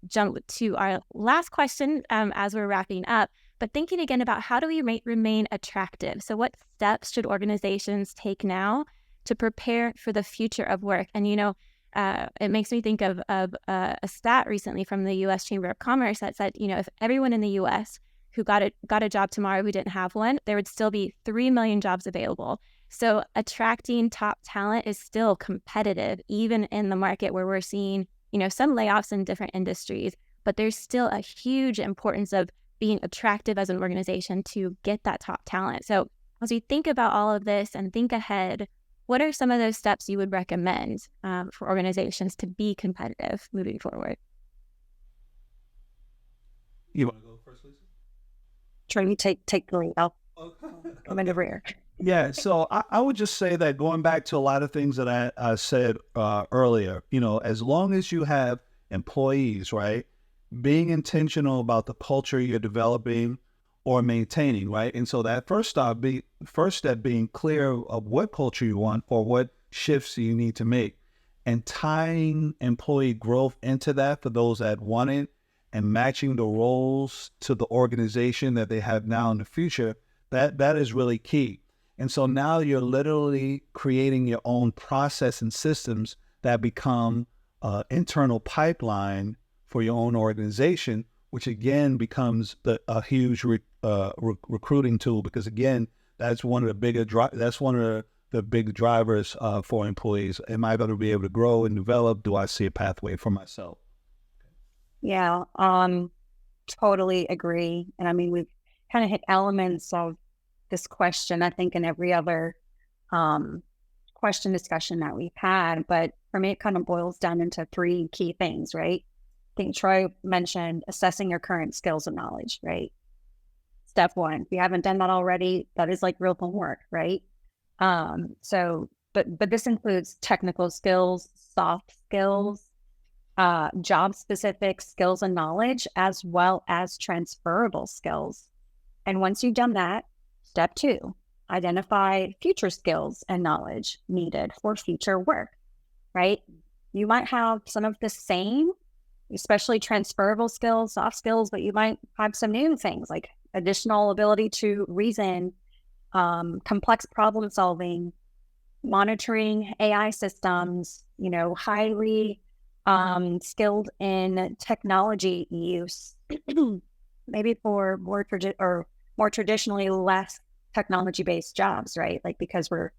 jump to our last question as we're wrapping up, but thinking again about how do we remain attractive? So what steps should organizations take now to prepare for the future of work? And, it makes me think of a stat recently from the U.S. Chamber of Commerce that said, if everyone in the U.S. who got a job tomorrow who didn't have one, there would still be 3 million jobs available. So attracting top talent is still competitive, even in the market where we're seeing, some layoffs in different industries, but there's still a huge importance of being attractive as an organization to get that top talent. So as we think about all of this and think ahead, what are some of those steps you would recommend for organizations to be competitive moving forward? You want to go first, Lisa? Try me take the lead. I'll come in over here. Yeah, so I would just say that going back to a lot of things that I said earlier, as long as you have employees, right? Being intentional about the culture you're developing or maintaining, right? And so that first step being clear of what culture you want or what shifts you need to make, and tying employee growth into that for those that want it, and matching the roles to the organization that they have now in the future. That is really key. And so now you're literally creating your own process and systems that become internal pipeline for your own organization, which again becomes a huge recruiting tool, because again, that's one of the big drivers for employees. Am I going to be able to grow and develop? Do I see a pathway for myself? Yeah, totally agree. And I mean, we've kind of hit elements of this question, I think, in every other question discussion that we've had. But for me, it kind of boils down into three key things, right? I think Troy mentioned assessing your current skills and knowledge, right? Step one. If you haven't done that already, that is like real homework, right? But this includes technical skills, soft skills, job specific skills and knowledge, as well as transferable skills. And once you've done that, step two, identify future skills and knowledge needed for future work, right? You might have some of the same, especially transferable skills, soft skills, but you might have some new things like additional ability to reason, complex problem solving, monitoring AI systems, highly skilled in technology use, maybe for more traditionally less technology-based jobs, right? Like, because the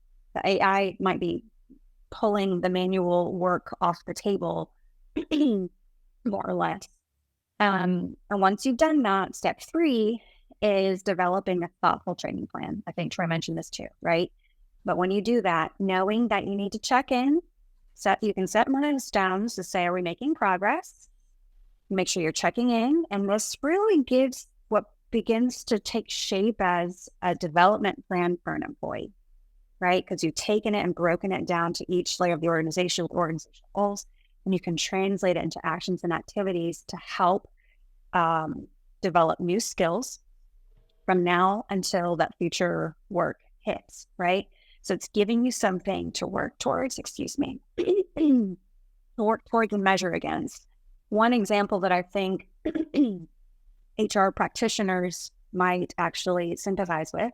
AI might be pulling the manual work off the table, more or less. And once you've done that, step three is developing a thoughtful training plan. I think Troy mentioned this too, right? But when you do that, knowing that you need to check in, you can set milestones to say, are we making progress? Make sure you're checking in. And this really gives what begins to take shape as a development plan for an employee, right? Because you've taken it and broken it down to each layer of the organization with organizational goals, and you can translate it into actions and activities to help develop new skills from now until that future work hits, right? So it's giving you something to work towards, to work towards and measure against. One example that I think HR practitioners might actually sympathize with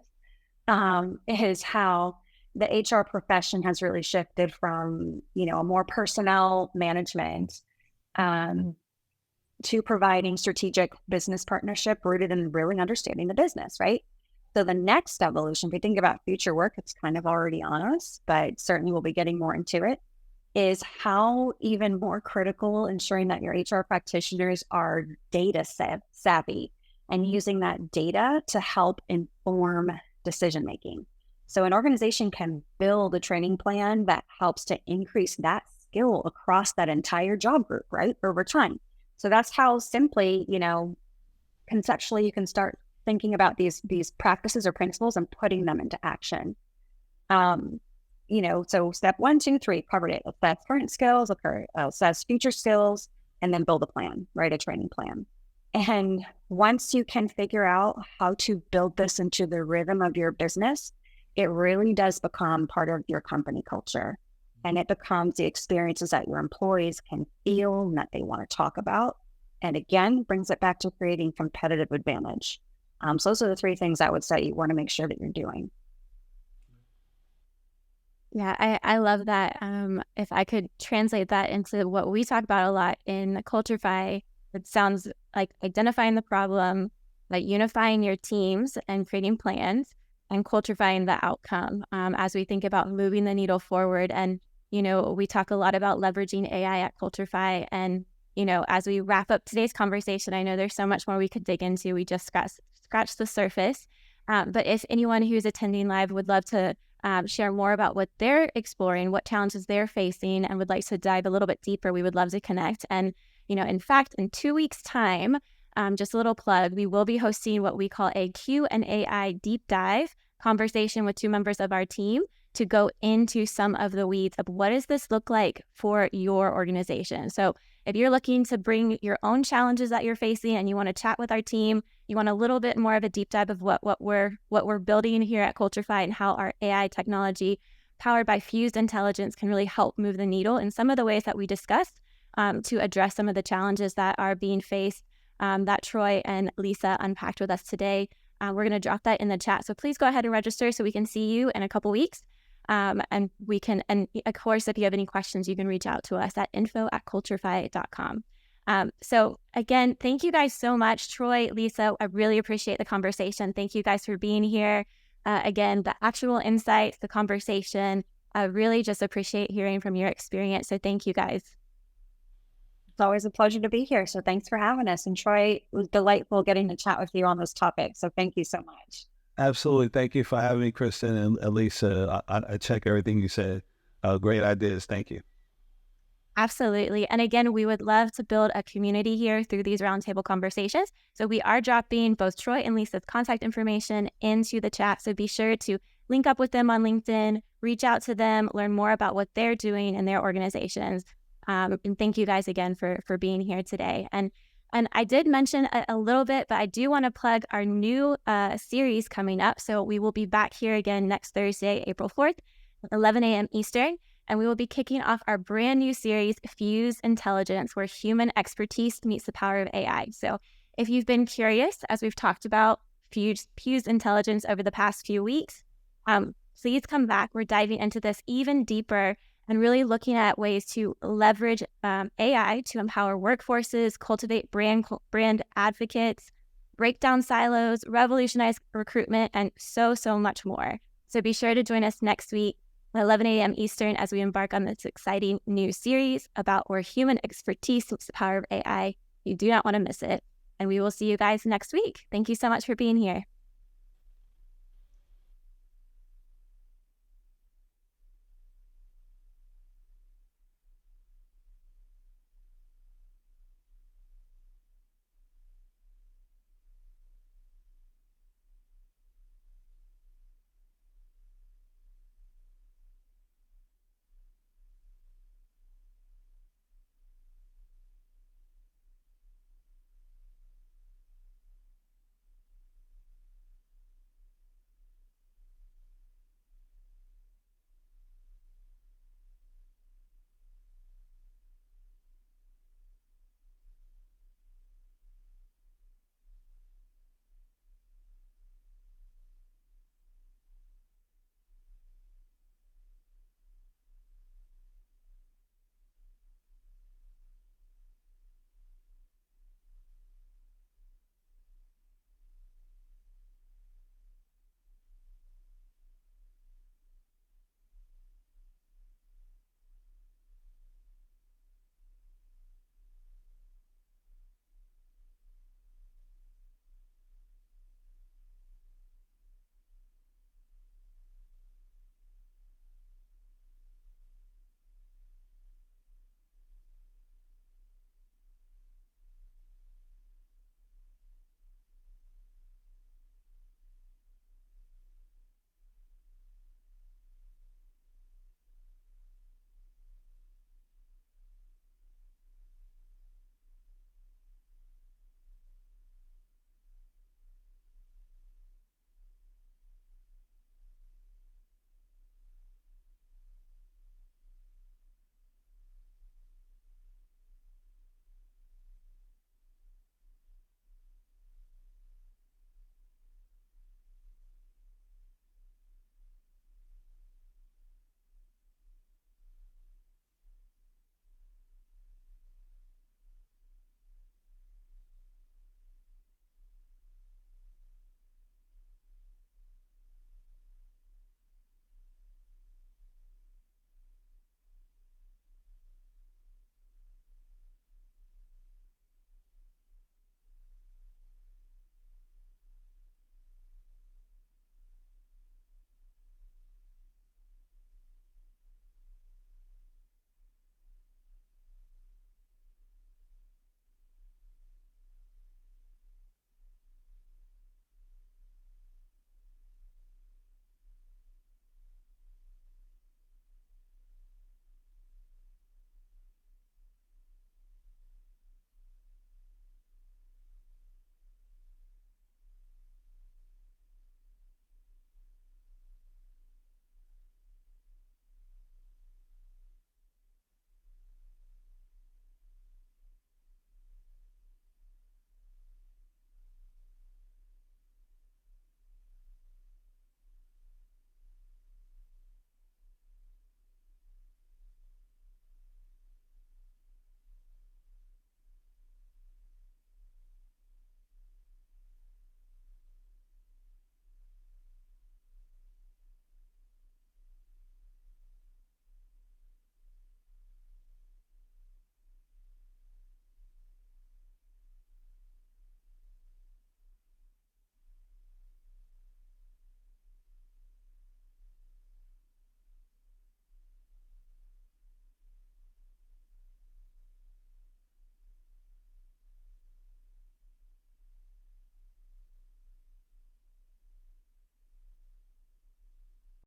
is how the HR profession has really shifted from, a more personnel management to providing strategic business partnership rooted in really understanding the business, right? So the next evolution, if we think about future work, it's kind of already on us, but certainly we'll be getting more into it, is how even more critical ensuring that your HR practitioners are data savvy and using that data to help inform decision-making. So an organization can build a training plan that helps to increase that skill across that entire job group, right, over time. So that's how simply, conceptually you can start thinking about these practices or principles and putting them into action. So step 1, 2, 3 covered it. Assess current skills, assess future skills, and then build a plan, right? A training plan. And once you can figure out how to build this into the rhythm of your business, it really does become part of your company culture. And it becomes the experiences that your employees can feel and that they want to talk about. And again, brings it back to creating competitive advantage. So those are the three things I would say you want to make sure that you're doing. Yeah, I love that. If I could translate that into what we talk about a lot in Culturify, it sounds like identifying the problem, like unifying your teams and creating plans, and culturifying the outcome as we think about moving the needle forward. And, we talk a lot about leveraging AI at Culturify. And, as we wrap up today's conversation, I know there's so much more we could dig into. We just scratched the surface. But if anyone who's attending live would love to share more about what they're exploring, what challenges they're facing, and would like to dive a little bit deeper, we would love to connect. And, in fact, in 2 weeks' time, just a little plug, we will be hosting what we call a Q&AI deep dive conversation with 2 members of our team to go into some of the weeds of what does this look like for your organization. So if you're looking to bring your own challenges that you're facing and you want to chat with our team, you want a little bit more of a deep dive of what we're building here at Culturify and how our AI technology powered by fused intelligence can really help move the needle in some of the ways that we discussed to address some of the challenges that are being faced that Troy and Lisa unpacked with us today. We're going to drop that in the chat. So please go ahead and register so we can see you in a couple weeks. And of course, if you have any questions, you can reach out to us at info@culturify.com. So again, thank you guys so much. Troy, Lisa, I really appreciate the conversation. Thank you guys for being here. Again, the actual insights, the conversation, I really just appreciate hearing from your experience. So thank you guys. It's always a pleasure to be here. So thanks for having us. And Troy, it was delightful getting to chat with you on this topic. So thank you so much. Absolutely. Thank you for having me, Kristen and Lisa. I check everything you said. Great ideas. Thank you. Absolutely. And again, we would love to build a community here through these roundtable conversations. So we are dropping both Troy and Lisa's contact information into the chat. So be sure to link up with them on LinkedIn, reach out to them, learn more about what they're doing in their organizations. And thank you guys again for being here today. And I did mention a little bit, but I do want to plug our new series coming up. So we will be back here again next Thursday, April 4th, 11 a.m. Eastern. And we will be kicking off our brand new series, Fused Intelligence, where human expertise meets the power of AI. So if you've been curious, as we've talked about fused intelligence over the past few weeks, please come back. We're diving into this even deeper and really looking at ways to leverage AI to empower workforces, cultivate brand advocates, break down silos, revolutionize recruitment, and so much more. So be sure to join us next week at 11 a.m. Eastern as we embark on this exciting new series about where human expertise meets the power of AI. You do not want to miss it. And we will see you guys next week. Thank you so much for being here.